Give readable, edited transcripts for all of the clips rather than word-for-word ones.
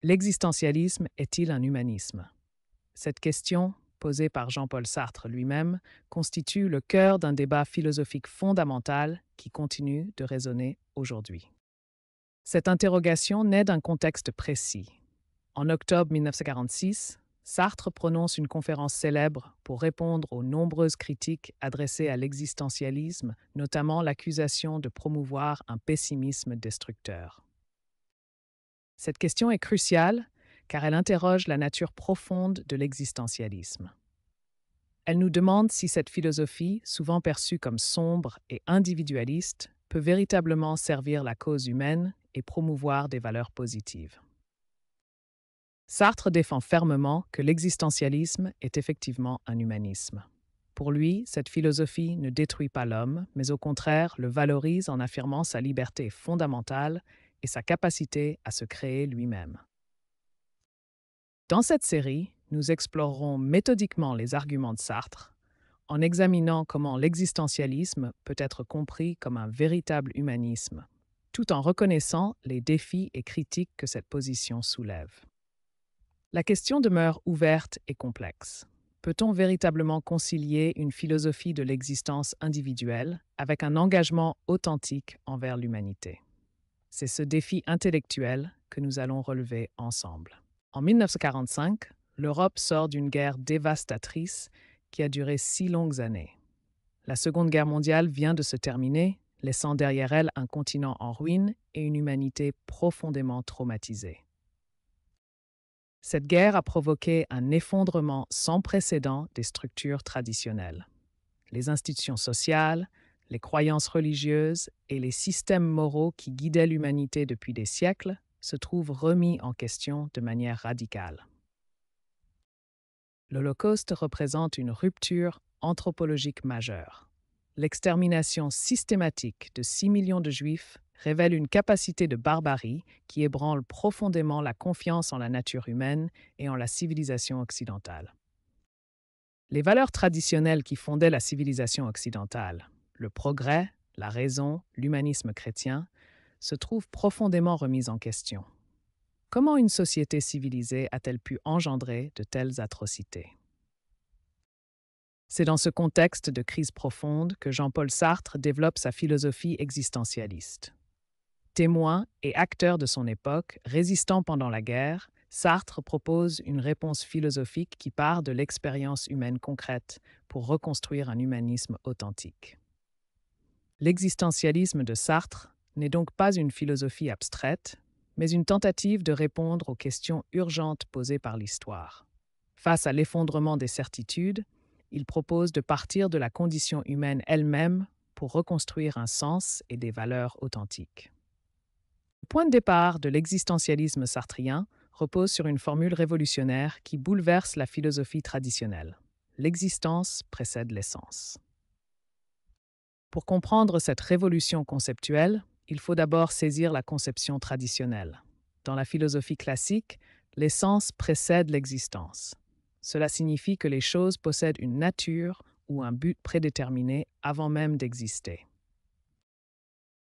L'existentialisme est-il un humanisme? Cette question, posée par Jean-Paul Sartre lui-même, constitue le cœur d'un débat philosophique fondamental qui continue de résonner aujourd'hui. Cette interrogation naît d'un contexte précis. En octobre 1946, Sartre prononce une conférence célèbre pour répondre aux nombreuses critiques adressées à l'existentialisme, notamment l'accusation de promouvoir un pessimisme destructeur. Cette question est cruciale car elle interroge la nature profonde de l'existentialisme. Elle nous demande si cette philosophie, souvent perçue comme sombre et individualiste, peut véritablement servir la cause humaine et promouvoir des valeurs positives. Sartre défend fermement que l'existentialisme est effectivement un humanisme. Pour lui, cette philosophie ne détruit pas l'homme, mais au contraire le valorise en affirmant sa liberté fondamentale et sa capacité à se créer lui-même. Dans cette série, nous explorerons méthodiquement les arguments de Sartre, en examinant comment l'existentialisme peut être compris comme un véritable humanisme, tout en reconnaissant les défis et critiques que cette position soulève. La question demeure ouverte et complexe. Peut-on véritablement concilier une philosophie de l'existence individuelle avec un engagement authentique envers l'humanité? C'est ce défi intellectuel que nous allons relever ensemble. En 1945, l'Europe sort d'une guerre dévastatrice qui a duré 6 longues années. La Seconde Guerre mondiale vient de se terminer, laissant derrière elle un continent en ruine et une humanité profondément traumatisée. Cette guerre a provoqué un effondrement sans précédent des structures traditionnelles. Les institutions sociales, les croyances religieuses et les systèmes moraux qui guidaient l'humanité depuis des siècles se trouvent remis en question de manière radicale. L'Holocauste représente une rupture anthropologique majeure. L'extermination systématique de 6 millions de Juifs révèle une capacité de barbarie qui ébranle profondément la confiance en la nature humaine et en la civilisation occidentale. Les valeurs traditionnelles qui fondaient la civilisation occidentale, le progrès, la raison, l'humanisme chrétien, se trouvent profondément remises en question. Comment une société civilisée a-t-elle pu engendrer de telles atrocités? C'est dans ce contexte de crise profonde que Jean-Paul Sartre développe sa philosophie existentialiste. Témoin et acteur de son époque, résistant pendant la guerre, Sartre propose une réponse philosophique qui part de l'expérience humaine concrète pour reconstruire un humanisme authentique. L'existentialisme de Sartre n'est donc pas une philosophie abstraite, mais une tentative de répondre aux questions urgentes posées par l'histoire. Face à l'effondrement des certitudes, il propose de partir de la condition humaine elle-même pour reconstruire un sens et des valeurs authentiques. Le point de départ de l'existentialisme sartrien repose sur une formule révolutionnaire qui bouleverse la philosophie traditionnelle. L'existence précède l'essence. Pour comprendre cette révolution conceptuelle, il faut d'abord saisir la conception traditionnelle. Dans la philosophie classique, l'essence précède l'existence. Cela signifie que les choses possèdent une nature ou un but prédéterminé avant même d'exister.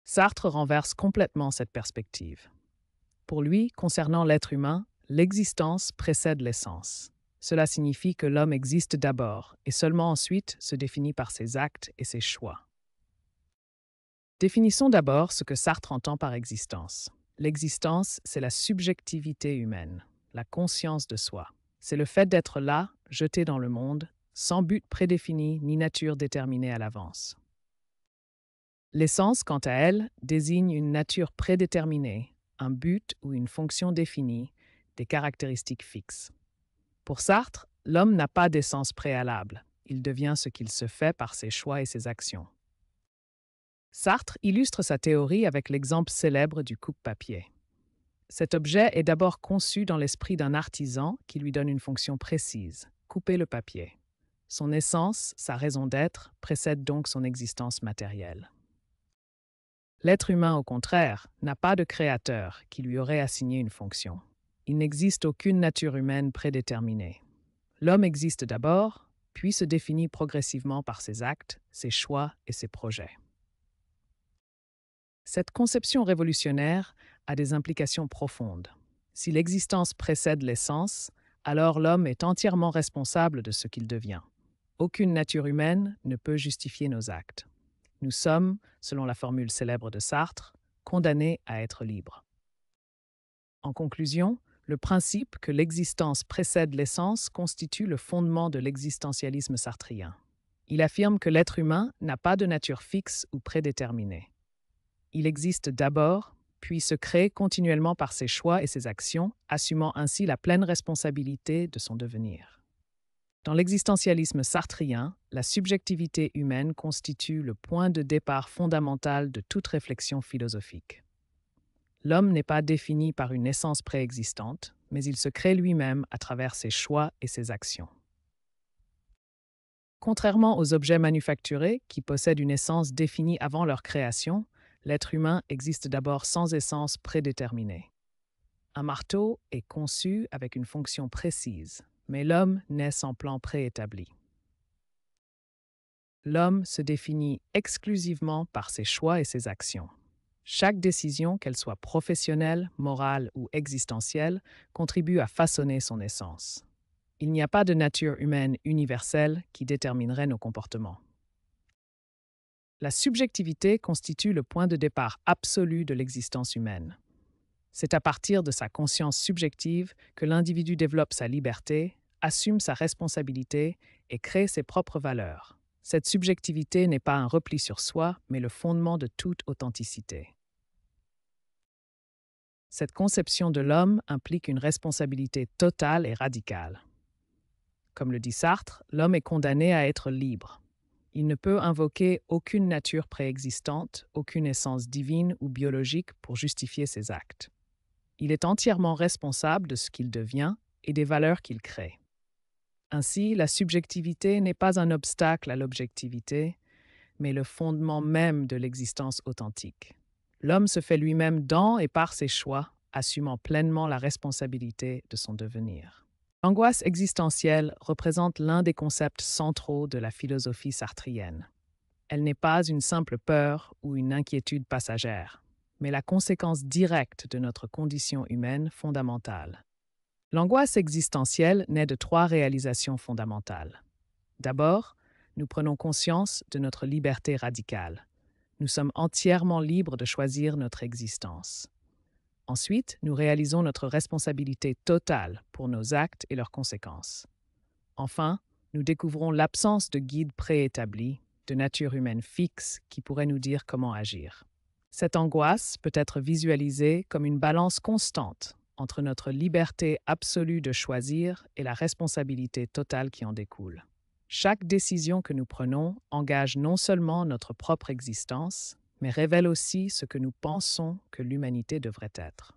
Sartre renverse complètement cette perspective. Pour lui, concernant l'être humain, l'existence précède l'essence. Cela signifie que l'homme existe d'abord et seulement ensuite se définit par ses actes et ses choix. Définissons d'abord ce que Sartre entend par existence. L'existence, c'est la subjectivité humaine, la conscience de soi. C'est le fait d'être là, jeté dans le monde, sans but prédéfini ni nature déterminée à l'avance. L'essence, quant à elle, désigne une nature prédéterminée, un but ou une fonction définie, des caractéristiques fixes. Pour Sartre, l'homme n'a pas d'essence préalable. Il devient ce qu'il se fait par ses choix et ses actions. Sartre illustre sa théorie avec l'exemple célèbre du coupe-papier. Cet objet est d'abord conçu dans l'esprit d'un artisan qui lui donne une fonction précise, couper le papier. Son essence, sa raison d'être, précède donc son existence matérielle. L'être humain, au contraire, n'a pas de créateur qui lui aurait assigné une fonction. Il n'existe aucune nature humaine prédéterminée. L'homme existe d'abord, puis se définit progressivement par ses actes, ses choix et ses projets. Cette conception révolutionnaire a des implications profondes. Si l'existence précède l'essence, alors l'homme est entièrement responsable de ce qu'il devient. Aucune nature humaine ne peut justifier nos actes. Nous sommes, selon la formule célèbre de Sartre, condamnés à être libres. En conclusion, le principe que l'existence précède l'essence constitue le fondement de l'existentialisme sartrien. Il affirme que l'être humain n'a pas de nature fixe ou prédéterminée. Il existe d'abord, puis se crée continuellement par ses choix et ses actions, assumant ainsi la pleine responsabilité de son devenir. Dans l'existentialisme sartrien, la subjectivité humaine constitue le point de départ fondamental de toute réflexion philosophique. L'homme n'est pas défini par une essence préexistante, mais il se crée lui-même à travers ses choix et ses actions. Contrairement aux objets manufacturés, qui possèdent une essence définie avant leur création, l'être humain existe d'abord sans essence prédéterminée. Un marteau est conçu avec une fonction précise, mais l'homme naît sans plan préétabli. L'homme se définit exclusivement par ses choix et ses actions. Chaque décision, qu'elle soit professionnelle, morale ou existentielle, contribue à façonner son essence. Il n'y a pas de nature humaine universelle qui déterminerait nos comportements. La subjectivité constitue le point de départ absolu de l'existence humaine. C'est à partir de sa conscience subjective que l'individu développe sa liberté, assume sa responsabilité et crée ses propres valeurs. Cette subjectivité n'est pas un repli sur soi, mais le fondement de toute authenticité. Cette conception de l'homme implique une responsabilité totale et radicale. Comme le dit Sartre, l'homme est condamné à être libre. Il ne peut invoquer aucune nature préexistante, aucune essence divine ou biologique pour justifier ses actes. Il est entièrement responsable de ce qu'il devient et des valeurs qu'il crée. Ainsi, la subjectivité n'est pas un obstacle à l'objectivité, mais le fondement même de l'existence authentique. L'homme se fait lui-même dans et par ses choix, assumant pleinement la responsabilité de son devenir. L'angoisse existentielle représente l'un des concepts centraux de la philosophie sartrienne. Elle n'est pas une simple peur ou une inquiétude passagère, mais la conséquence directe de notre condition humaine fondamentale. L'angoisse existentielle naît de trois réalisations fondamentales. D'abord, nous prenons conscience de notre liberté radicale. Nous sommes entièrement libres de choisir notre existence. Ensuite, nous réalisons notre responsabilité totale pour nos actes et leurs conséquences. Enfin, nous découvrons l'absence de guide préétabli, de nature humaine fixe qui pourrait nous dire comment agir. Cette angoisse peut être visualisée comme une balance constante entre notre liberté absolue de choisir et la responsabilité totale qui en découle. Chaque décision que nous prenons engage non seulement notre propre existence, mais révèle aussi ce que nous pensons que l'humanité devrait être.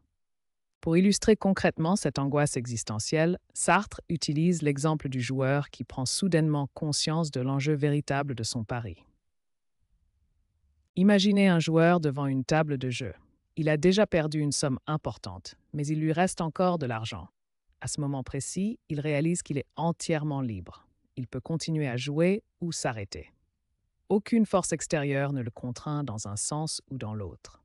Pour illustrer concrètement cette angoisse existentielle, Sartre utilise l'exemple du joueur qui prend soudainement conscience de l'enjeu véritable de son pari. Imaginez un joueur devant une table de jeu. Il a déjà perdu une somme importante, mais il lui reste encore de l'argent. À ce moment précis, il réalise qu'il est entièrement libre. Il peut continuer à jouer ou s'arrêter. Aucune force extérieure ne le contraint dans un sens ou dans l'autre.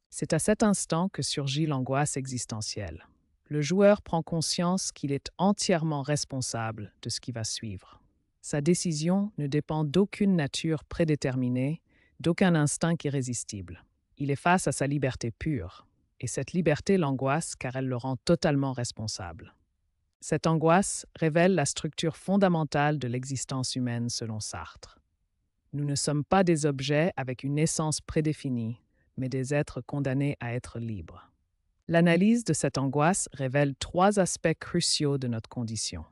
C'est à cet instant que surgit l'angoisse existentielle. Le joueur prend conscience qu'il est entièrement responsable de ce qui va suivre. Sa décision ne dépend d'aucune nature prédéterminée, d'aucun instinct irrésistible. Il est face à sa liberté pure, et cette liberté l'angoisse car elle le rend totalement responsable. Cette angoisse révèle la structure fondamentale de l'existence humaine selon Sartre. Nous ne sommes pas des objets avec une essence prédéfinie, mais des êtres condamnés à être libres. L'analyse de cette angoisse révèle trois aspects cruciaux de notre condition.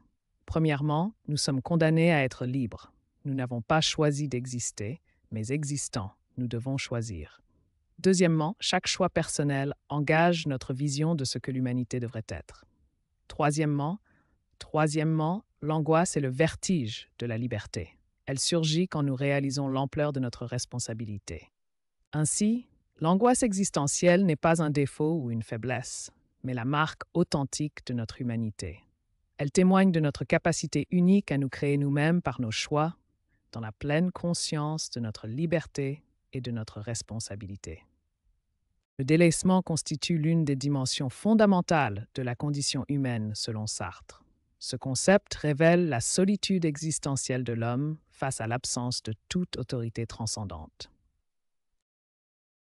Premièrement, nous sommes condamnés à être libres. Nous n'avons pas choisi d'exister, mais existant, nous devons choisir. Deuxièmement, chaque choix personnel engage notre vision de ce que l'humanité devrait être. Troisièmement, l'angoisse est le vertige de la liberté. Elle surgit quand nous réalisons l'ampleur de notre responsabilité. Ainsi, l'angoisse existentielle n'est pas un défaut ou une faiblesse, mais la marque authentique de notre humanité. Elle témoigne de notre capacité unique à nous créer nous-mêmes par nos choix, dans la pleine conscience de notre liberté et de notre responsabilité. Le délaissement constitue l'une des dimensions fondamentales de la condition humaine, selon Sartre. Ce concept révèle la solitude existentielle de l'homme face à l'absence de toute autorité transcendante.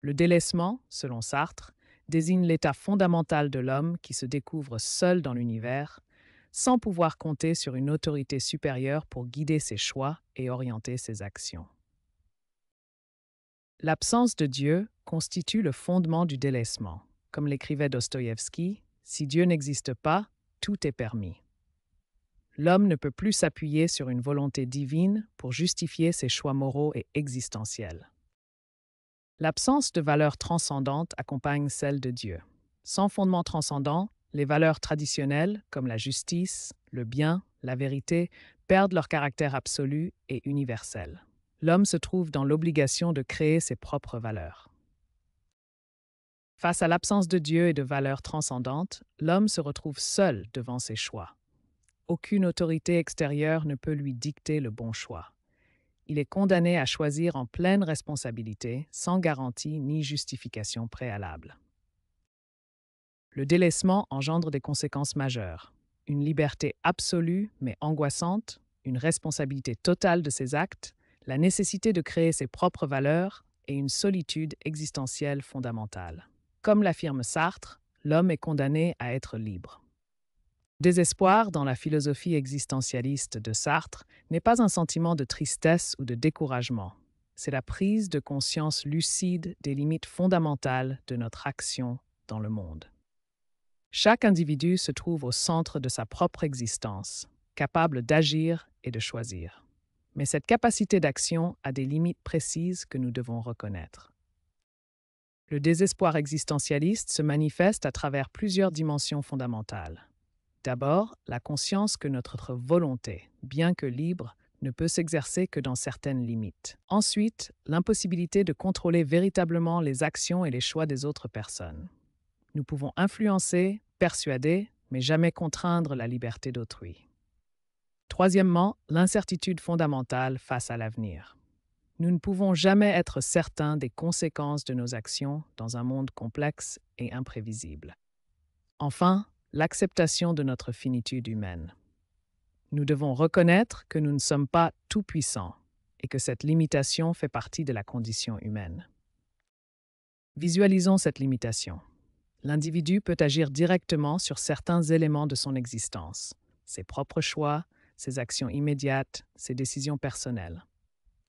Le délaissement, selon Sartre, désigne l'état fondamental de l'homme qui se découvre seul dans l'univers, sans pouvoir compter sur une autorité supérieure pour guider ses choix et orienter ses actions. L'absence de Dieu constitue le fondement du délaissement. Comme l'écrivait Dostoïevski, si Dieu n'existe pas, tout est permis. L'homme ne peut plus s'appuyer sur une volonté divine pour justifier ses choix moraux et existentiels. L'absence de valeurs transcendantes accompagne celle de Dieu. Sans fondement transcendant, les valeurs traditionnelles, comme la justice, le bien, la vérité, perdent leur caractère absolu et universel. L'homme se trouve dans l'obligation de créer ses propres valeurs. Face à l'absence de Dieu et de valeurs transcendantes, l'homme se retrouve seul devant ses choix. Aucune autorité extérieure ne peut lui dicter le bon choix. Il est condamné à choisir en pleine responsabilité, sans garantie ni justification préalable. Le délaissement engendre des conséquences majeures. Une liberté absolue mais angoissante, une responsabilité totale de ses actes, la nécessité de créer ses propres valeurs et une solitude existentielle fondamentale. Comme l'affirme Sartre, l'homme est condamné à être libre. Désespoir, dans la philosophie existentialiste de Sartre, n'est pas un sentiment de tristesse ou de découragement. C'est la prise de conscience lucide des limites fondamentales de notre action dans le monde. Chaque individu se trouve au centre de sa propre existence, capable d'agir et de choisir. Mais cette capacité d'action a des limites précises que nous devons reconnaître. Le désespoir existentialiste se manifeste à travers plusieurs dimensions fondamentales. D'abord, la conscience que notre volonté, bien que libre, ne peut s'exercer que dans certaines limites. Ensuite, l'impossibilité de contrôler véritablement les actions et les choix des autres personnes. Nous pouvons influencer, persuader, mais jamais contraindre la liberté d'autrui. Troisièmement, l'incertitude fondamentale face à l'avenir. Nous ne pouvons jamais être certains des conséquences de nos actions dans un monde complexe et imprévisible. Enfin, l'acceptation de notre finitude humaine. Nous devons reconnaître que nous ne sommes pas tout-puissants et que cette limitation fait partie de la condition humaine. Visualisons cette limitation. L'individu peut agir directement sur certains éléments de son existence, ses propres choix, ses actions immédiates, ses décisions personnelles.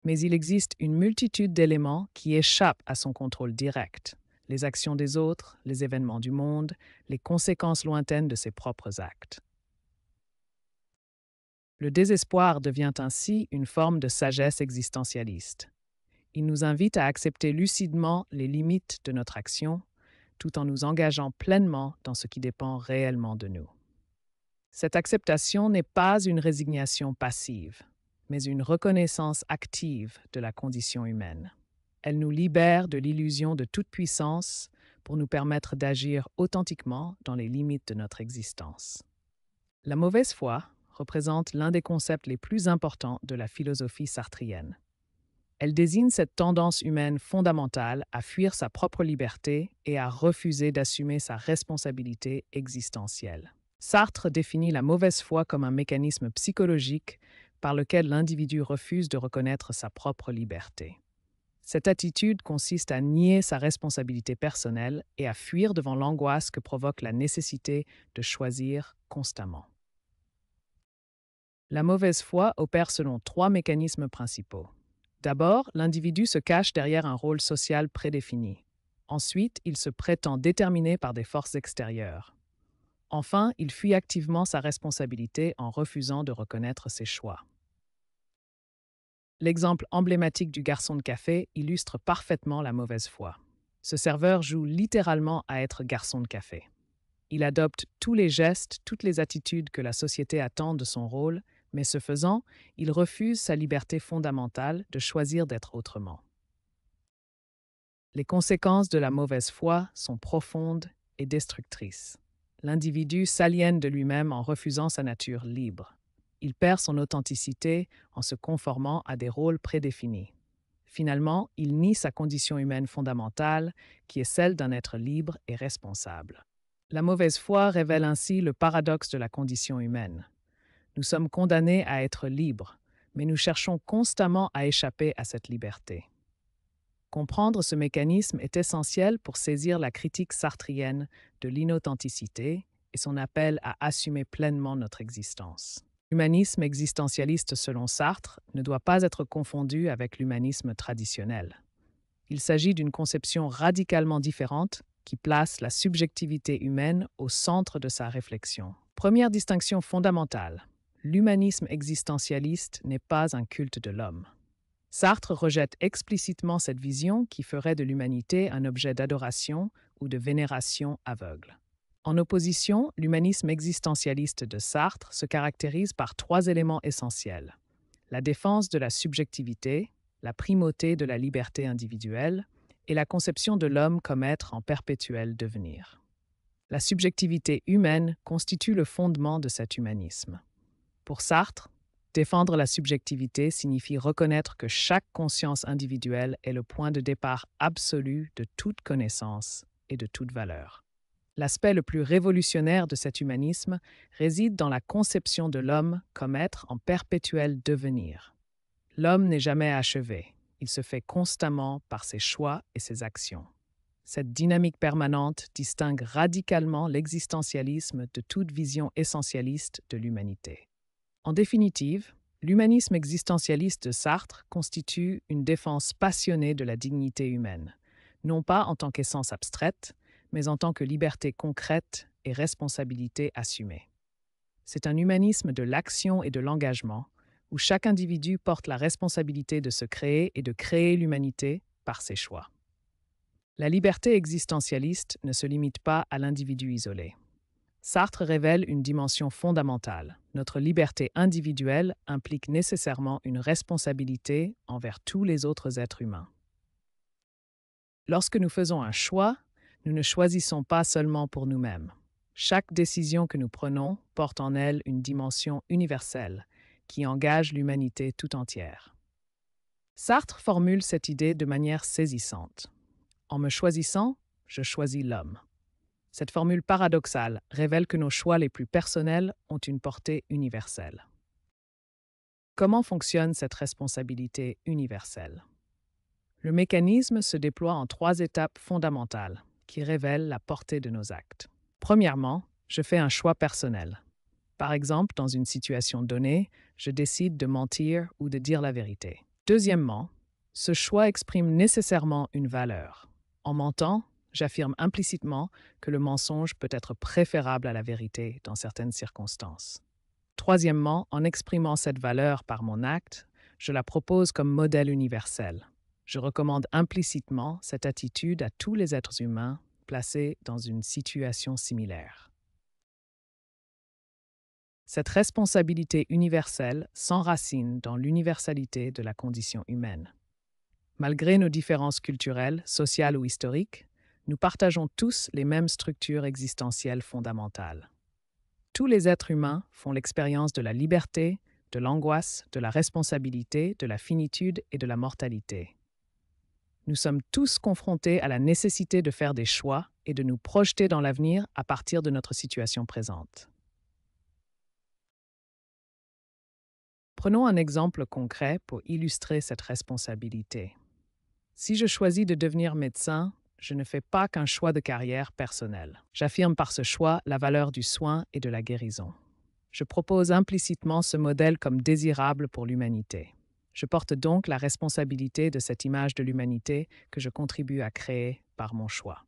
Mais il existe une multitude d'éléments qui échappent à son contrôle direct. Les actions des autres, les événements du monde, les conséquences lointaines de ses propres actes. Le désespoir devient ainsi une forme de sagesse existentialiste. Il nous invite à accepter lucidement les limites de notre action, tout en nous engageant pleinement dans ce qui dépend réellement de nous. Cette acceptation n'est pas une résignation passive, mais une reconnaissance active de la condition humaine. Elle nous libère de l'illusion de toute puissance pour nous permettre d'agir authentiquement dans les limites de notre existence. La mauvaise foi représente l'un des concepts les plus importants de la philosophie sartrienne. Elle désigne cette tendance humaine fondamentale à fuir sa propre liberté et à refuser d'assumer sa responsabilité existentielle. Sartre définit la mauvaise foi comme un mécanisme psychologique par lequel l'individu refuse de reconnaître sa propre liberté. Cette attitude consiste à nier sa responsabilité personnelle et à fuir devant l'angoisse que provoque la nécessité de choisir constamment. La mauvaise foi opère selon 3 mécanismes principaux. D'abord, l'individu se cache derrière un rôle social prédéfini. Ensuite, il se prétend déterminé par des forces extérieures. Enfin, il fuit activement sa responsabilité en refusant de reconnaître ses choix. L'exemple emblématique du garçon de café illustre parfaitement la mauvaise foi. Ce serveur joue littéralement à être garçon de café. Il adopte tous les gestes, toutes les attitudes que la société attend de son rôle, mais ce faisant, il refuse sa liberté fondamentale de choisir d'être autrement. Les conséquences de la mauvaise foi sont profondes et destructrices. L'individu s'aliène de lui-même en refusant sa nature libre. Il perd son authenticité en se conformant à des rôles prédéfinis. Finalement, il nie sa condition humaine fondamentale, qui est celle d'un être libre et responsable. La mauvaise foi révèle ainsi le paradoxe de la condition humaine. Nous sommes condamnés à être libres, mais nous cherchons constamment à échapper à cette liberté. Comprendre ce mécanisme est essentiel pour saisir la critique sartrienne de l'inauthenticité et son appel à assumer pleinement notre existence. L'humanisme existentialiste selon Sartre ne doit pas être confondu avec l'humanisme traditionnel. Il s'agit d'une conception radicalement différente qui place la subjectivité humaine au centre de sa réflexion. Première distinction fondamentale, l'humanisme existentialiste n'est pas un culte de l'homme. Sartre rejette explicitement cette vision qui ferait de l'humanité un objet d'adoration ou de vénération aveugle. En opposition, l'humanisme existentialiste de Sartre se caractérise par trois éléments essentiels: la défense de la subjectivité, la primauté de la liberté individuelle et la conception de l'homme comme être en perpétuel devenir. La subjectivité humaine constitue le fondement de cet humanisme. Pour Sartre, défendre la subjectivité signifie reconnaître que chaque conscience individuelle est le point de départ absolu de toute connaissance et de toute valeur. L'aspect le plus révolutionnaire de cet humanisme réside dans la conception de l'homme comme être en perpétuel devenir. L'homme n'est jamais achevé, il se fait constamment par ses choix et ses actions. Cette dynamique permanente distingue radicalement l'existentialisme de toute vision essentialiste de l'humanité. En définitive, l'humanisme existentialiste de Sartre constitue une défense passionnée de la dignité humaine, non pas en tant qu'essence abstraite, mais en tant que liberté concrète et responsabilité assumée. C'est un humanisme de l'action et de l'engagement, où chaque individu porte la responsabilité de se créer et de créer l'humanité par ses choix. La liberté existentialiste ne se limite pas à l'individu isolé. Sartre révèle une dimension fondamentale. Notre liberté individuelle implique nécessairement une responsabilité envers tous les autres êtres humains. Lorsque nous faisons un choix, nous ne choisissons pas seulement pour nous-mêmes. Chaque décision que nous prenons porte en elle une dimension universelle qui engage l'humanité tout entière. Sartre formule cette idée de manière saisissante. En me choisissant, je choisis l'homme. Cette formule paradoxale révèle que nos choix les plus personnels ont une portée universelle. Comment fonctionne cette responsabilité universelle? Le mécanisme se déploie en trois étapes fondamentales qui révèlent la portée de nos actes. Premièrement, je fais un choix personnel. Par exemple, dans une situation donnée, je décide de mentir ou de dire la vérité. Deuxièmement, ce choix exprime nécessairement une valeur. En mentant, j'affirme implicitement que le mensonge peut être préférable à la vérité dans certaines circonstances. Troisièmement, en exprimant cette valeur par mon acte, je la propose comme modèle universel. Je recommande implicitement cette attitude à tous les êtres humains placés dans une situation similaire. Cette responsabilité universelle s'enracine dans l'universalité de la condition humaine. Malgré nos différences culturelles, sociales ou historiques, nous partageons tous les mêmes structures existentielles fondamentales. Tous les êtres humains font l'expérience de la liberté, de l'angoisse, de la responsabilité, de la finitude et de la mortalité. Nous sommes tous confrontés à la nécessité de faire des choix et de nous projeter dans l'avenir à partir de notre situation présente. Prenons un exemple concret pour illustrer cette responsabilité. Si je choisis de devenir médecin, je ne fais pas qu'un choix de carrière personnel. J'affirme par ce choix la valeur du soin et de la guérison. Je propose implicitement ce modèle comme désirable pour l'humanité. Je porte donc la responsabilité de cette image de l'humanité que je contribue à créer par mon choix.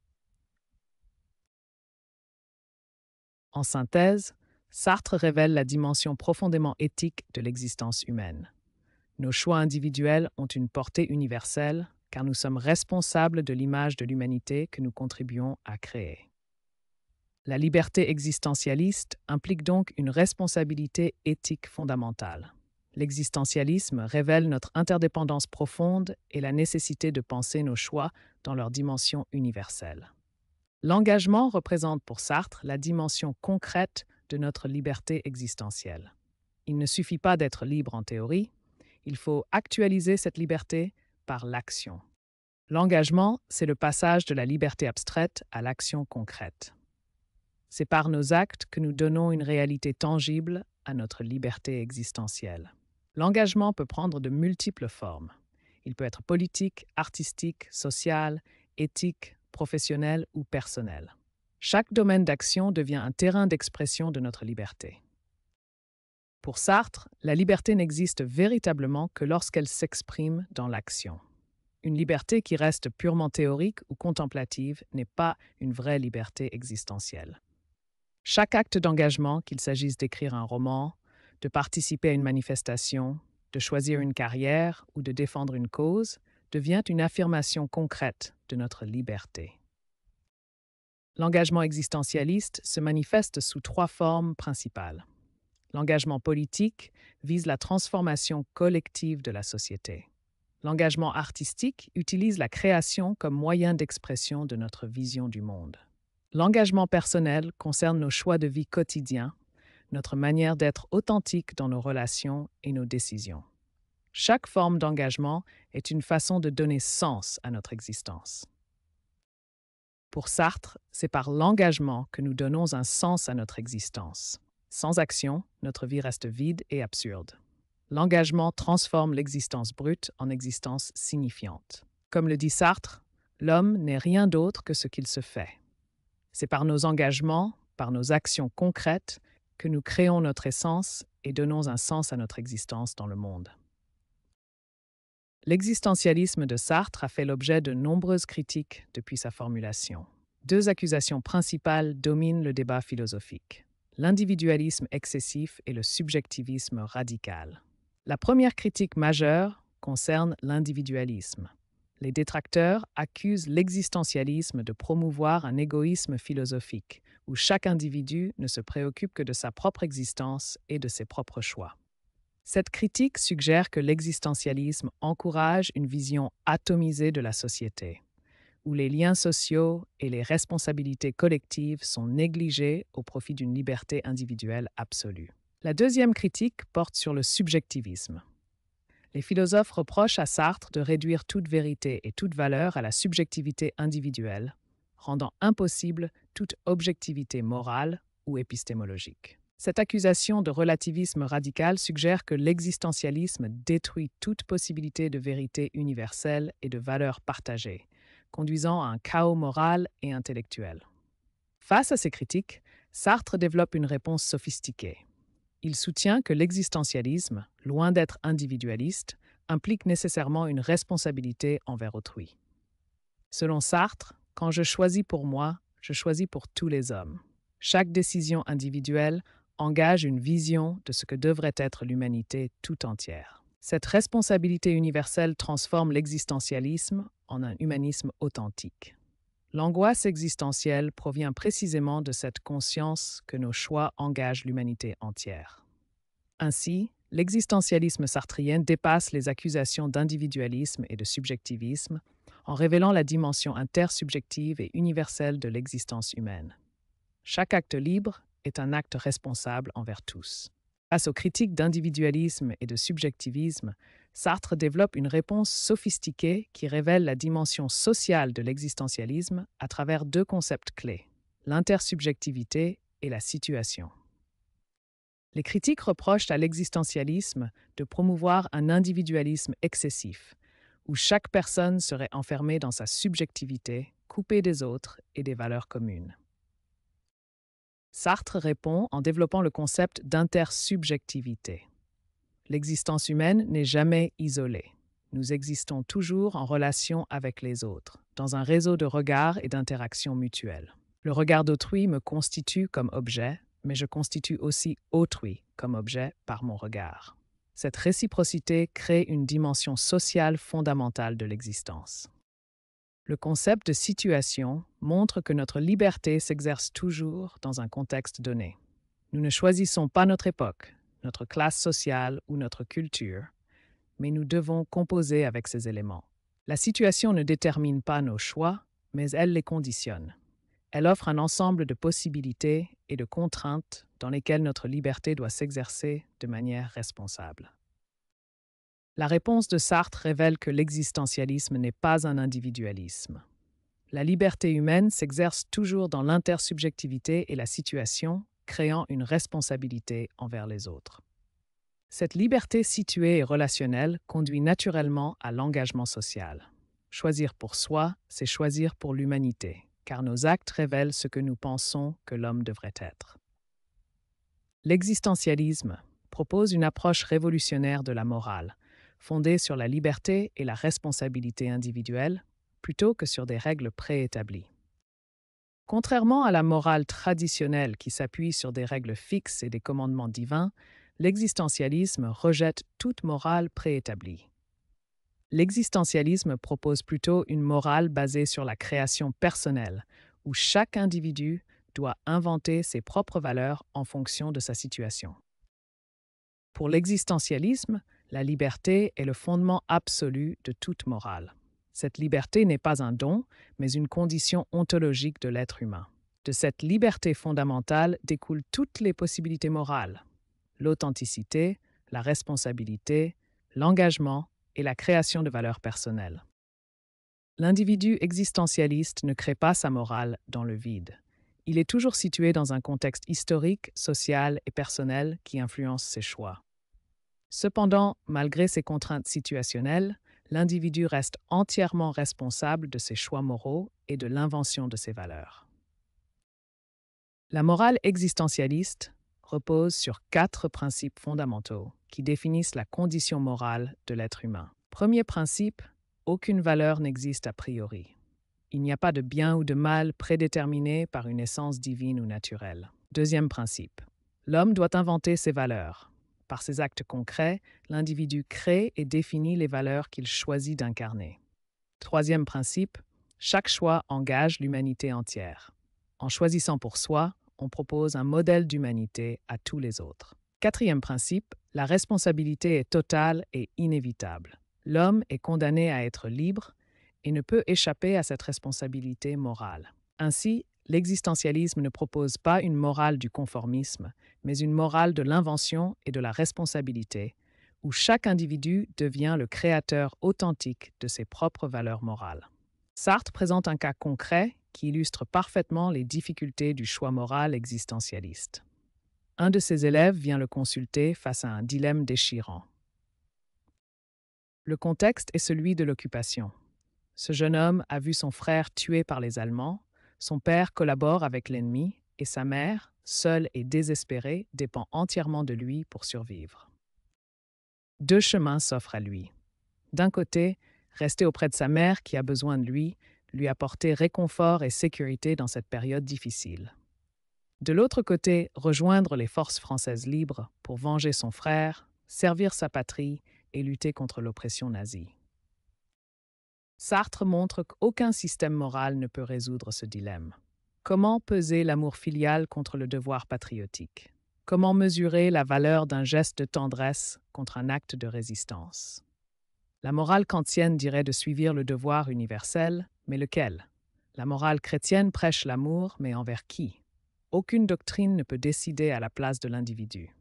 En synthèse, Sartre révèle la dimension profondément éthique de l'existence humaine. Nos choix individuels ont une portée universelle, car nous sommes responsables de l'image de l'humanité que nous contribuons à créer. La liberté existentialiste implique donc une responsabilité éthique fondamentale. L'existentialisme révèle notre interdépendance profonde et la nécessité de penser nos choix dans leur dimension universelle. L'engagement représente pour Sartre la dimension concrète de notre liberté existentielle. Il ne suffit pas d'être libre en théorie, il faut actualiser cette liberté par l'action. L'engagement, c'est le passage de la liberté abstraite à l'action concrète. C'est par nos actes que nous donnons une réalité tangible à notre liberté existentielle. L'engagement peut prendre de multiples formes. Il peut être politique, artistique, social, éthique, professionnel ou personnel. Chaque domaine d'action devient un terrain d'expression de notre liberté. Pour Sartre, la liberté n'existe véritablement que lorsqu'elle s'exprime dans l'action. Une liberté qui reste purement théorique ou contemplative n'est pas une vraie liberté existentielle. Chaque acte d'engagement, qu'il s'agisse d'écrire un roman, de participer à une manifestation, de choisir une carrière ou de défendre une cause, devient une affirmation concrète de notre liberté. L'engagement existentialiste se manifeste sous 3 formes principales. L'engagement politique vise la transformation collective de la société. L'engagement artistique utilise la création comme moyen d'expression de notre vision du monde. L'engagement personnel concerne nos choix de vie quotidiens, notre manière d'être authentique dans nos relations et nos décisions. Chaque forme d'engagement est une façon de donner sens à notre existence. Pour Sartre, c'est par l'engagement que nous donnons un sens à notre existence. Sans action, notre vie reste vide et absurde. L'engagement transforme l'existence brute en existence signifiante. Comme le dit Sartre, l'homme n'est rien d'autre que ce qu'il se fait. C'est par nos engagements, par nos actions concrètes, que nous créons notre essence et donnons un sens à notre existence dans le monde. L'existentialisme de Sartre a fait l'objet de nombreuses critiques depuis sa formulation. 2 accusations principales dominent le débat philosophique: l'individualisme excessif et le subjectivisme radical. La première critique majeure concerne l'individualisme. Les détracteurs accusent l'existentialisme de promouvoir un égoïsme philosophique, où chaque individu ne se préoccupe que de sa propre existence et de ses propres choix. Cette critique suggère que l'existentialisme encourage une vision atomisée de la société, où les liens sociaux et les responsabilités collectives sont négligés au profit d'une liberté individuelle absolue. La deuxième critique porte sur le subjectivisme. Les philosophes reprochent à Sartre de réduire toute vérité et toute valeur à la subjectivité individuelle, rendant impossible toute objectivité morale ou épistémologique. Cette accusation de relativisme radical suggère que l'existentialisme détruit toute possibilité de vérité universelle et de valeurs partagées, conduisant à un chaos moral et intellectuel. Face à ces critiques, Sartre développe une réponse sophistiquée. Il soutient que l'existentialisme, loin d'être individualiste, implique nécessairement une responsabilité envers autrui. Selon Sartre, quand je choisis pour moi, je choisis pour tous les hommes. Chaque décision individuelle engage une vision de ce que devrait être l'humanité tout entière. Cette responsabilité universelle transforme l'existentialisme en un humanisme authentique. L'angoisse existentielle provient précisément de cette conscience que nos choix engagent l'humanité entière. Ainsi, l'existentialisme sartrien dépasse les accusations d'individualisme et de subjectivisme en révélant la dimension intersubjective et universelle de l'existence humaine. Chaque acte libre est un acte responsable envers tous. Face aux critiques d'individualisme et de subjectivisme, Sartre développe une réponse sophistiquée qui révèle la dimension sociale de l'existentialisme à travers 2 concepts clés: l'intersubjectivité et la situation. Les critiques reprochent à l'existentialisme de promouvoir un individualisme excessif, où chaque personne serait enfermée dans sa subjectivité, coupée des autres et des valeurs communes. Sartre répond en développant le concept d'intersubjectivité. L'existence humaine n'est jamais isolée. Nous existons toujours en relation avec les autres, dans un réseau de regards et d'interactions mutuelles. Le regard d'autrui me constitue comme objet, mais je constitue aussi autrui comme objet par mon regard. Cette réciprocité crée une dimension sociale fondamentale de l'existence. Le concept de situation montre que notre liberté s'exerce toujours dans un contexte donné. Nous ne choisissons pas notre époque, notre classe sociale ou notre culture, mais nous devons composer avec ces éléments. La situation ne détermine pas nos choix, mais elle les conditionne. Elle offre un ensemble de possibilités et de contraintes dans lesquelles notre liberté doit s'exercer de manière responsable. La réponse de Sartre révèle que l'existentialisme n'est pas un individualisme. La liberté humaine s'exerce toujours dans l'intersubjectivité et la situation, créant une responsabilité envers les autres. Cette liberté située et relationnelle conduit naturellement à l'engagement social. Choisir pour soi, c'est choisir pour l'humanité, car nos actes révèlent ce que nous pensons que l'homme devrait être. L'existentialisme propose une approche révolutionnaire de la morale, fondée sur la liberté et la responsabilité individuelle, plutôt que sur des règles préétablies. Contrairement à la morale traditionnelle qui s'appuie sur des règles fixes et des commandements divins, l'existentialisme rejette toute morale préétablie. L'existentialisme propose plutôt une morale basée sur la création personnelle, où chaque individu doit inventer ses propres valeurs en fonction de sa situation. Pour l'existentialisme, la liberté est le fondement absolu de toute morale. Cette liberté n'est pas un don, mais une condition ontologique de l'être humain. De cette liberté fondamentale découlent toutes les possibilités morales: l'authenticité, la responsabilité, l'engagement et la création de valeurs personnelles. L'individu existentialiste ne crée pas sa morale dans le vide. Il est toujours situé dans un contexte historique, social et personnel qui influence ses choix. Cependant, malgré ces contraintes situationnelles, l'individu reste entièrement responsable de ses choix moraux et de l'invention de ses valeurs. La morale existentialiste repose sur 4 principes fondamentaux qui définissent la condition morale de l'être humain. Premier principe, aucune valeur n'existe a priori. Il n'y a pas de bien ou de mal prédéterminé par une essence divine ou naturelle. Deuxième principe, l'homme doit inventer ses valeurs. Par ses actes concrets, l'individu crée et définit les valeurs qu'il choisit d'incarner. Troisième principe, chaque choix engage l'humanité entière. En choisissant pour soi, on propose un modèle d'humanité à tous les autres. Quatrième principe, la responsabilité est totale et inévitable. L'homme est condamné à être libre et ne peut échapper à cette responsabilité morale. Ainsi, l'existentialisme ne propose pas une morale du conformisme, mais une morale de l'invention et de la responsabilité, où chaque individu devient le créateur authentique de ses propres valeurs morales. Sartre présente un cas concret qui illustre parfaitement les difficultés du choix moral existentialiste. Un de ses élèves vient le consulter face à un dilemme déchirant. Le contexte est celui de l'occupation. Ce jeune homme a vu son frère tué par les Allemands, son père collabore avec l'ennemi et sa mère, seule et désespérée, dépend entièrement de lui pour survivre. 2 chemins s'offrent à lui. D'un côté, rester auprès de sa mère qui a besoin de lui apporter réconfort et sécurité dans cette période difficile. De l'autre côté, rejoindre les forces françaises libres pour venger son frère, servir sa patrie et lutter contre l'oppression nazie. Sartre montre qu'aucun système moral ne peut résoudre ce dilemme. Comment peser l'amour filial contre le devoir patriotique? Comment mesurer la valeur d'un geste de tendresse contre un acte de résistance? La morale kantienne dirait de suivre le devoir universel, mais lequel? La morale chrétienne prêche l'amour, mais envers qui? Aucune doctrine ne peut décider à la place de l'individu.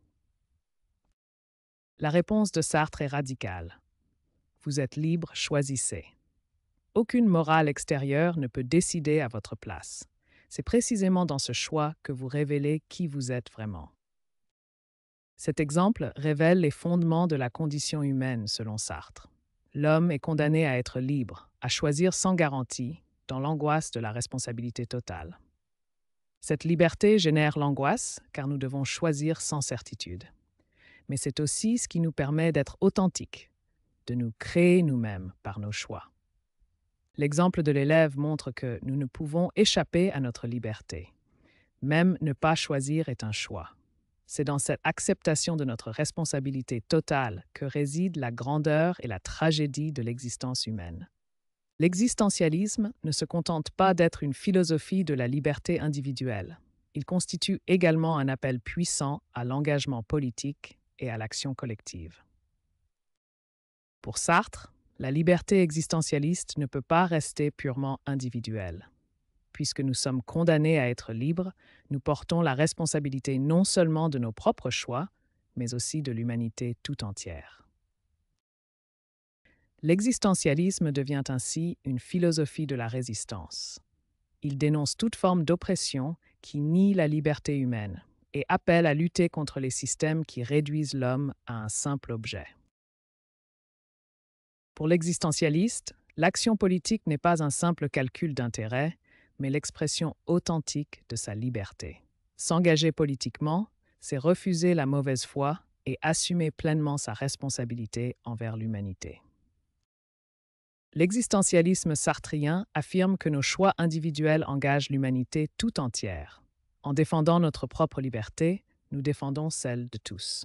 La réponse de Sartre est radicale. Vous êtes libre, choisissez. Aucune morale extérieure ne peut décider à votre place. C'est précisément dans ce choix que vous révélez qui vous êtes vraiment. Cet exemple révèle les fondements de la condition humaine selon Sartre. L'homme est condamné à être libre, à choisir sans garantie, dans l'angoisse de la responsabilité totale. Cette liberté génère l'angoisse car nous devons choisir sans certitude. Mais c'est aussi ce qui nous permet d'être authentiques, de nous créer nous-mêmes par nos choix. L'exemple de l'élève montre que nous ne pouvons échapper à notre liberté. Même ne pas choisir est un choix. C'est dans cette acceptation de notre responsabilité totale que réside la grandeur et la tragédie de l'existence humaine. L'existentialisme ne se contente pas d'être une philosophie de la liberté individuelle. Il constitue également un appel puissant à l'engagement politique et à l'action collective. Pour Sartre, la liberté existentialiste ne peut pas rester purement individuelle. Puisque nous sommes condamnés à être libres, nous portons la responsabilité non seulement de nos propres choix, mais aussi de l'humanité tout entière. L'existentialisme devient ainsi une philosophie de la résistance. Il dénonce toute forme d'oppression qui nie la liberté humaine et appelle à lutter contre les systèmes qui réduisent l'homme à un simple objet. Pour l'existentialiste, l'action politique n'est pas un simple calcul d'intérêt, mais l'expression authentique de sa liberté. S'engager politiquement, c'est refuser la mauvaise foi et assumer pleinement sa responsabilité envers l'humanité. L'existentialisme sartrien affirme que nos choix individuels engagent l'humanité tout entière. En défendant notre propre liberté, nous défendons celle de tous.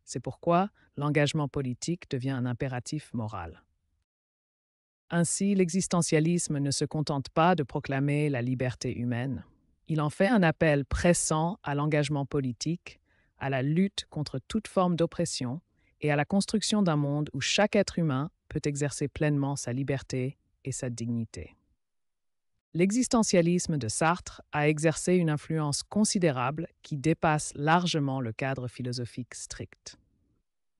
C'est pourquoi l'engagement politique devient un impératif moral. Ainsi, l'existentialisme ne se contente pas de proclamer la liberté humaine. Il en fait un appel pressant à l'engagement politique, à la lutte contre toute forme d'oppression et à la construction d'un monde où chaque être humain peut exercer pleinement sa liberté et sa dignité. L'existentialisme de Sartre a exercé une influence considérable qui dépasse largement le cadre philosophique strict.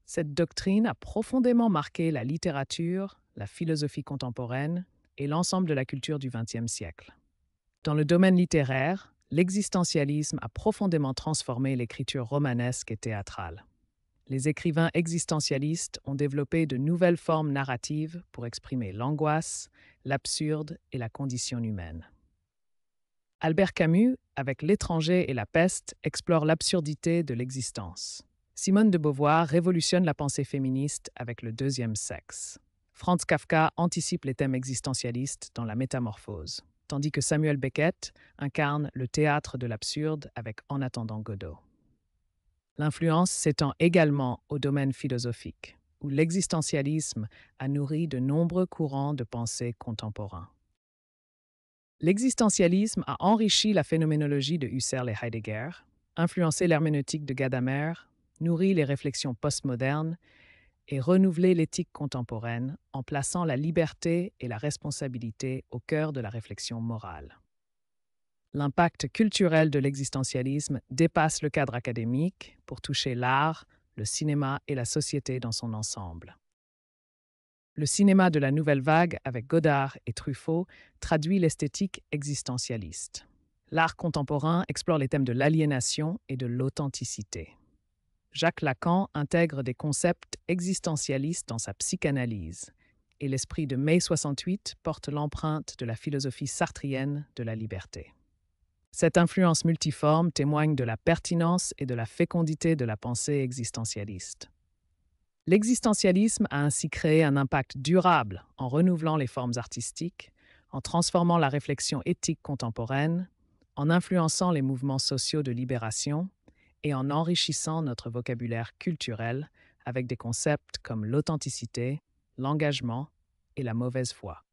Cette doctrine a profondément marqué la littérature, la philosophie contemporaine et l'ensemble de la culture du XXe siècle. Dans le domaine littéraire, l'existentialisme a profondément transformé l'écriture romanesque et théâtrale. Les écrivains existentialistes ont développé de nouvelles formes narratives pour exprimer l'angoisse, l'absurde et la condition humaine. Albert Camus, avec L'étranger et la peste, explore l'absurdité de l'existence. Simone de Beauvoir révolutionne la pensée féministe avec Le deuxième sexe. Franz Kafka anticipe les thèmes existentialistes dans La Métamorphose, tandis que Samuel Beckett incarne le théâtre de l'absurde avec En attendant Godot. L'influence s'étend également au domaine philosophique, où l'existentialisme a nourri de nombreux courants de pensée contemporains. L'existentialisme a enrichi la phénoménologie de Husserl et Heidegger, influencé l'herméneutique de Gadamer, nourri les réflexions postmodernes et renouvelé l'éthique contemporaine en plaçant la liberté et la responsabilité au cœur de la réflexion morale. L'impact culturel de l'existentialisme dépasse le cadre académique pour toucher l'art, le cinéma et la société dans son ensemble. Le cinéma de la nouvelle vague avec Godard et Truffaut traduit l'esthétique existentialiste. L'art contemporain explore les thèmes de l'aliénation et de l'authenticité. Jacques Lacan intègre des concepts existentialistes dans sa psychanalyse, et l'esprit de Mai 68 porte l'empreinte de la philosophie sartrienne de la liberté. Cette influence multiforme témoigne de la pertinence et de la fécondité de la pensée existentialiste. L'existentialisme a ainsi créé un impact durable en renouvelant les formes artistiques, en transformant la réflexion éthique contemporaine, en influençant les mouvements sociaux de libération et en enrichissant notre vocabulaire culturel avec des concepts comme l'authenticité, l'engagement et la mauvaise foi.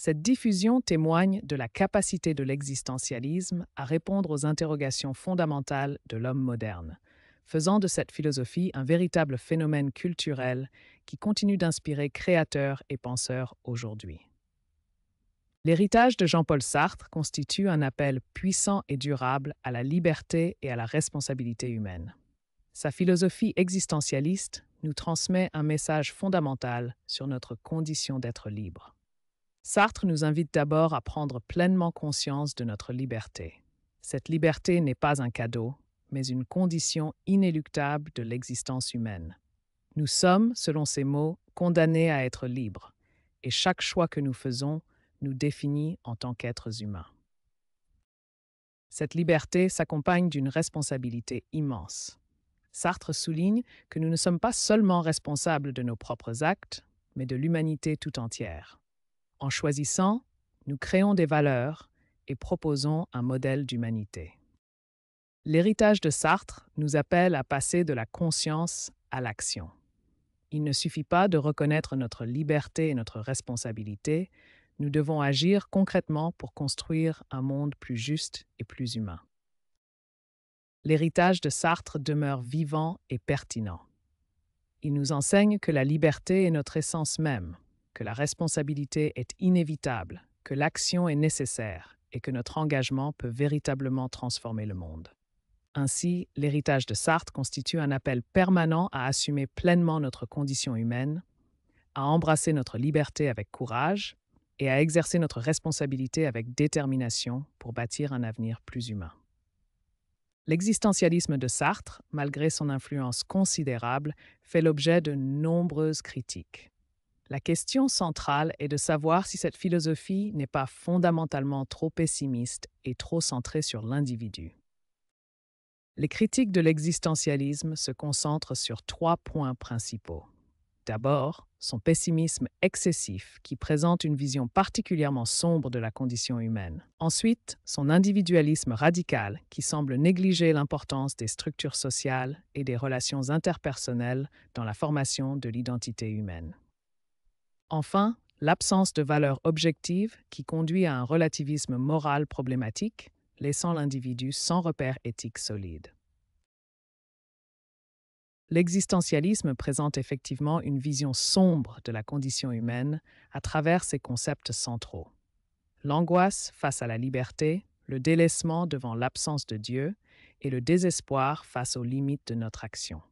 Cette diffusion témoigne de la capacité de l'existentialisme à répondre aux interrogations fondamentales de l'homme moderne, faisant de cette philosophie un véritable phénomène culturel qui continue d'inspirer créateurs et penseurs aujourd'hui. L'héritage de Jean-Paul Sartre constitue un appel puissant et durable à la liberté et à la responsabilité humaine. Sa philosophie existentialiste nous transmet un message fondamental sur notre condition d'être libre. Sartre nous invite d'abord à prendre pleinement conscience de notre liberté. Cette liberté n'est pas un cadeau, mais une condition inéluctable de l'existence humaine. Nous sommes, selon ces mots, condamnés à être libres, et chaque choix que nous faisons nous définit en tant qu'êtres humains. Cette liberté s'accompagne d'une responsabilité immense. Sartre souligne que nous ne sommes pas seulement responsables de nos propres actes, mais de l'humanité tout entière. En choisissant, nous créons des valeurs et proposons un modèle d'humanité. L'héritage de Sartre nous appelle à passer de la conscience à l'action. Il ne suffit pas de reconnaître notre liberté et notre responsabilité, nous devons agir concrètement pour construire un monde plus juste et plus humain. L'héritage de Sartre demeure vivant et pertinent. Il nous enseigne que la liberté est notre essence même, que la responsabilité est inévitable, que l'action est nécessaire et que notre engagement peut véritablement transformer le monde. Ainsi, l'héritage de Sartre constitue un appel permanent à assumer pleinement notre condition humaine, à embrasser notre liberté avec courage et à exercer notre responsabilité avec détermination pour bâtir un avenir plus humain. L'existentialisme de Sartre, malgré son influence considérable, fait l'objet de nombreuses critiques. La question centrale est de savoir si cette philosophie n'est pas fondamentalement trop pessimiste et trop centrée sur l'individu. Les critiques de l'existentialisme se concentrent sur 3 points principaux. D'abord, son pessimisme excessif qui présente une vision particulièrement sombre de la condition humaine. Ensuite, son individualisme radical qui semble négliger l'importance des structures sociales et des relations interpersonnelles dans la formation de l'identité humaine. Enfin, l'absence de valeurs objectives qui conduit à un relativisme moral problématique, laissant l'individu sans repère éthique solide. L'existentialisme présente effectivement une vision sombre de la condition humaine à travers ses concepts centraux. L'angoisse face à la liberté, le délaissement devant l'absence de Dieu et le désespoir face aux limites de notre action.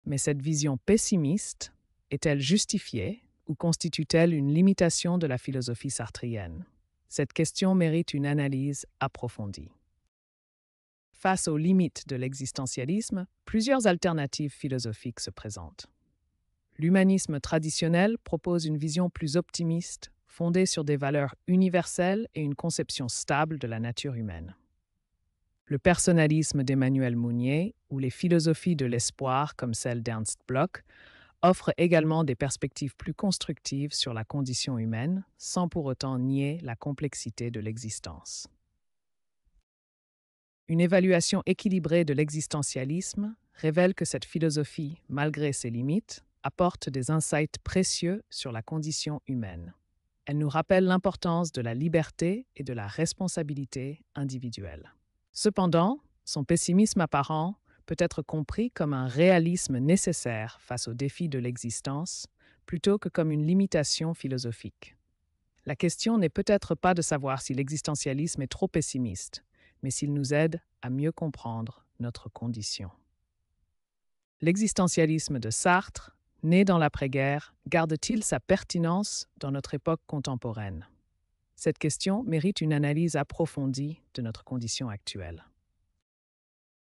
Mais cette vision pessimiste est-elle justifiée ou constitue-t-elle une limitation de la philosophie sartrienne? Cette question mérite une analyse approfondie. Face aux limites de l'existentialisme, plusieurs alternatives philosophiques se présentent. L'humanisme traditionnel propose une vision plus optimiste, fondée sur des valeurs universelles et une conception stable de la nature humaine. Le personnalisme d'Emmanuel Mounier ou les philosophies de l'espoir comme celle d'Ernst Bloch offrent également des perspectives plus constructives sur la condition humaine, sans pour autant nier la complexité de l'existence. Une évaluation équilibrée de l'existentialisme révèle que cette philosophie, malgré ses limites, apporte des insights précieux sur la condition humaine. Elle nous rappelle l'importance de la liberté et de la responsabilité individuelle. Cependant, son pessimisme apparent peut être compris comme un réalisme nécessaire face aux défis de l'existence, plutôt que comme une limitation philosophique. La question n'est peut-être pas de savoir si l'existentialisme est trop pessimiste, mais s'il nous aide à mieux comprendre notre condition. L'existentialisme de Sartre, né dans l'après-guerre, garde-t-il sa pertinence dans notre époque contemporaine? Cette question mérite une analyse approfondie de notre condition actuelle.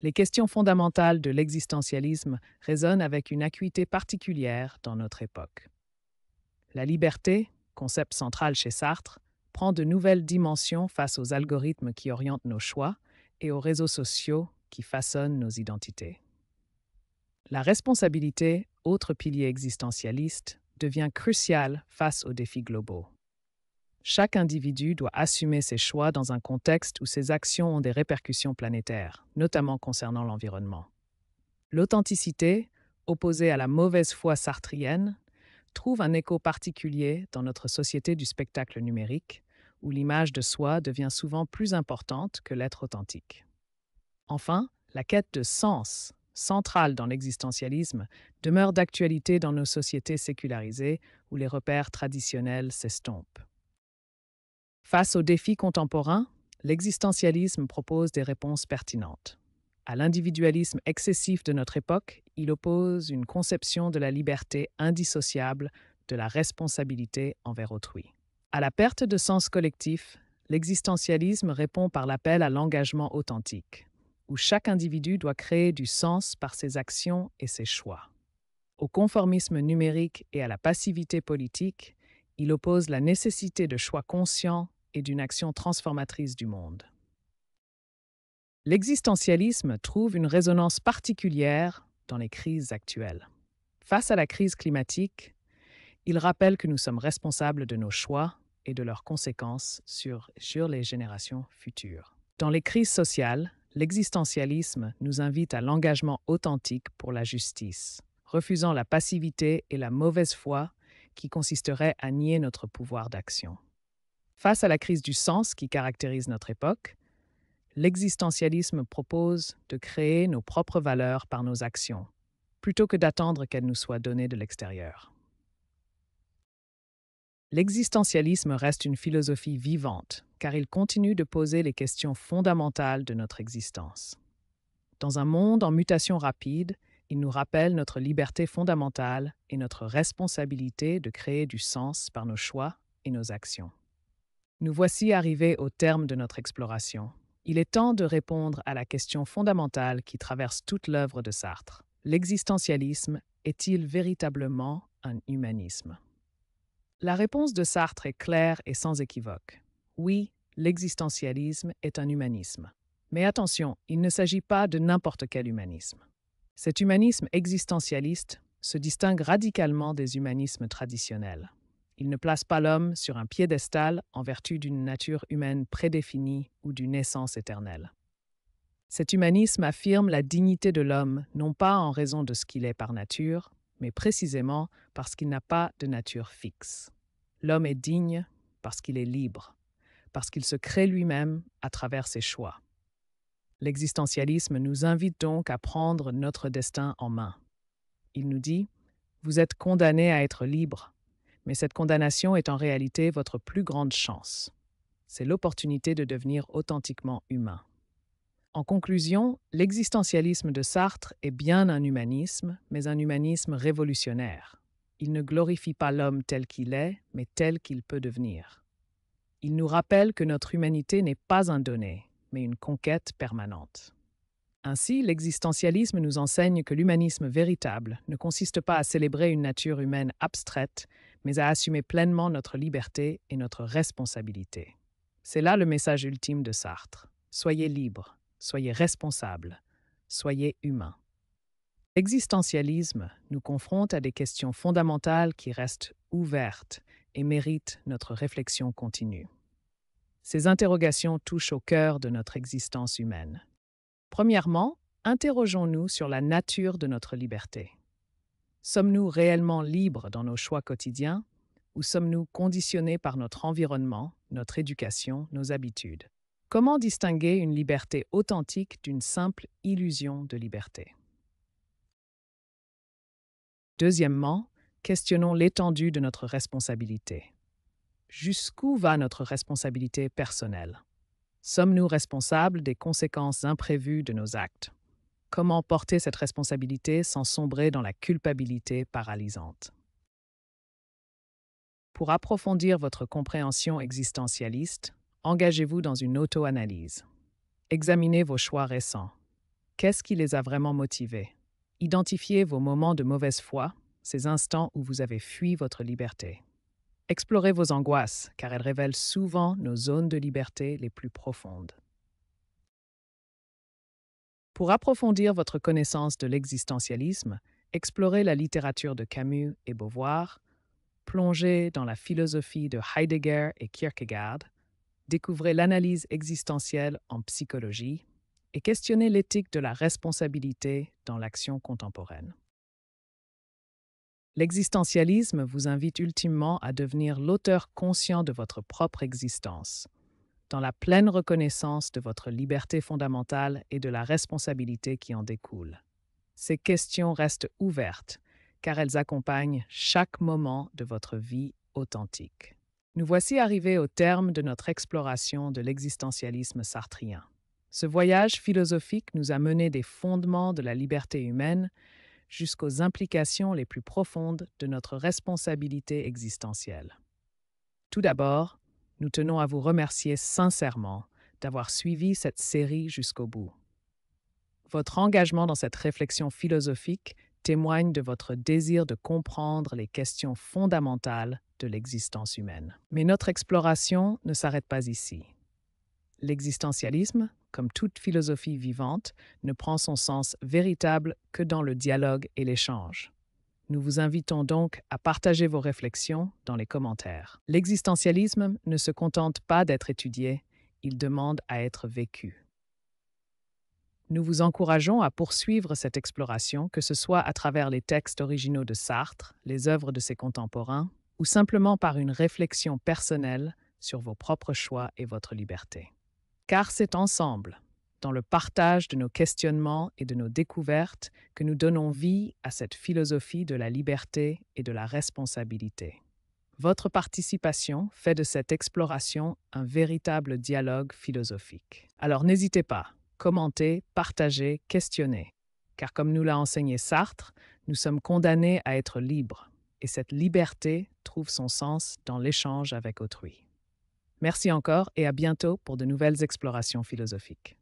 Les questions fondamentales de l'existentialisme résonnent avec une acuité particulière dans notre époque. La liberté, concept central chez Sartre, prend de nouvelles dimensions face aux algorithmes qui orientent nos choix et aux réseaux sociaux qui façonnent nos identités. La responsabilité, autre pilier existentialiste, devient cruciale face aux défis globaux. Chaque individu doit assumer ses choix dans un contexte où ses actions ont des répercussions planétaires, notamment concernant l'environnement. L'authenticité, opposée à la mauvaise foi sartrienne, trouve un écho particulier dans notre société du spectacle numérique, où l'image de soi devient souvent plus importante que l'être authentique. Enfin, la quête de sens, centrale dans l'existentialisme, demeure d'actualité dans nos sociétés sécularisées où les repères traditionnels s'estompent. Face aux défis contemporains, l'existentialisme propose des réponses pertinentes. À l'individualisme excessif de notre époque, il oppose une conception de la liberté indissociable de la responsabilité envers autrui. À la perte de sens collectif, l'existentialisme répond par l'appel à l'engagement authentique, où chaque individu doit créer du sens par ses actions et ses choix. Au conformisme numérique et à la passivité politique, il oppose la nécessité de choix conscients et d'une action transformatrice du monde. L'existentialisme trouve une résonance particulière dans les crises actuelles. Face à la crise climatique, il rappelle que nous sommes responsables de nos choix et de leurs conséquences sur les générations futures. Dans les crises sociales, l'existentialisme nous invite à l'engagement authentique pour la justice, refusant la passivité et la mauvaise foi qui consisterait à nier notre pouvoir d'action. Face à la crise du sens qui caractérise notre époque, l'existentialisme propose de créer nos propres valeurs par nos actions, plutôt que d'attendre qu'elles nous soient données de l'extérieur. L'existentialisme reste une philosophie vivante, car il continue de poser les questions fondamentales de notre existence. Dans un monde en mutation rapide, Il nous rappelle notre liberté fondamentale et notre responsabilité de créer du sens par nos choix et nos actions. Nous voici arrivés au terme de notre exploration. Il est temps de répondre à la question fondamentale qui traverse toute l'œuvre de Sartre. L'existentialisme est-il véritablement un humanisme? La réponse de Sartre est claire et sans équivoque. Oui, l'existentialisme est un humanisme. Mais attention, il ne s'agit pas de n'importe quel humanisme. Cet humanisme existentialiste se distingue radicalement des humanismes traditionnels. Il ne place pas l'homme sur un piédestal en vertu d'une nature humaine prédéfinie ou d'une essence éternelle. Cet humanisme affirme la dignité de l'homme, non pas en raison de ce qu'il est par nature, mais précisément parce qu'il n'a pas de nature fixe. L'homme est digne parce qu'il est libre, parce qu'il se crée lui-même à travers ses choix. L'existentialisme nous invite donc à prendre notre destin en main. Il nous dit « Vous êtes condamné à être libre, mais cette condamnation est en réalité votre plus grande chance. C'est l'opportunité de devenir authentiquement humain. » En conclusion, l'existentialisme de Sartre est bien un humanisme, mais un humanisme révolutionnaire. Il ne glorifie pas l'homme tel qu'il est, mais tel qu'il peut devenir. Il nous rappelle que notre humanité n'est pas un donné, mais une conquête permanente. Ainsi, l'existentialisme nous enseigne que l'humanisme véritable ne consiste pas à célébrer une nature humaine abstraite, mais à assumer pleinement notre liberté et notre responsabilité. C'est là le message ultime de Sartre. Soyez libres, soyez responsables, soyez humains. L'existentialisme nous confronte à des questions fondamentales qui restent ouvertes et méritent notre réflexion continue. Ces interrogations touchent au cœur de notre existence humaine. Premièrement, interrogeons-nous sur la nature de notre liberté. Sommes-nous réellement libres dans nos choix quotidiens ou sommes-nous conditionnés par notre environnement, notre éducation, nos habitudes? Comment distinguer une liberté authentique d'une simple illusion de liberté? Deuxièmement, questionnons l'étendue de notre responsabilité. Jusqu'où va notre responsabilité personnelle? Sommes-nous responsables des conséquences imprévues de nos actes? Comment porter cette responsabilité sans sombrer dans la culpabilité paralysante? Pour approfondir votre compréhension existentialiste, engagez-vous dans une auto-analyse. Examinez vos choix récents. Qu'est-ce qui les a vraiment motivés? Identifiez vos moments de mauvaise foi, ces instants où vous avez fui votre liberté. Explorez vos angoisses, car elles révèlent souvent nos zones de liberté les plus profondes. Pour approfondir votre connaissance de l'existentialisme, explorez la littérature de Camus et Beauvoir, plongez dans la philosophie de Heidegger et Kierkegaard, découvrez l'analyse existentielle en psychologie et questionnez l'éthique de la responsabilité dans l'action contemporaine. L'existentialisme vous invite ultimement à devenir l'auteur conscient de votre propre existence, dans la pleine reconnaissance de votre liberté fondamentale et de la responsabilité qui en découle. Ces questions restent ouvertes, car elles accompagnent chaque moment de votre vie authentique. Nous voici arrivés au terme de notre exploration de l'existentialisme sartrien. Ce voyage philosophique nous a mené des fondements de la liberté humaine jusqu'aux implications les plus profondes de notre responsabilité existentielle. Tout d'abord, nous tenons à vous remercier sincèrement d'avoir suivi cette série jusqu'au bout. Votre engagement dans cette réflexion philosophique témoigne de votre désir de comprendre les questions fondamentales de l'existence humaine. Mais notre exploration ne s'arrête pas ici. L'existentialisme, comme toute philosophie vivante, ne prend son sens véritable que dans le dialogue et l'échange. Nous vous invitons donc à partager vos réflexions dans les commentaires. L'existentialisme ne se contente pas d'être étudié, il demande à être vécu. Nous vous encourageons à poursuivre cette exploration, que ce soit à travers les textes originaux de Sartre, les œuvres de ses contemporains, ou simplement par une réflexion personnelle sur vos propres choix et votre liberté. Car c'est ensemble, dans le partage de nos questionnements et de nos découvertes, que nous donnons vie à cette philosophie de la liberté et de la responsabilité. Votre participation fait de cette exploration un véritable dialogue philosophique. Alors n'hésitez pas, commentez, partagez, questionnez. car comme nous l'a enseigné Sartre, nous sommes condamnés à être libres, et cette liberté trouve son sens dans l'échange avec autrui. Merci encore et à bientôt pour de nouvelles explorations philosophiques.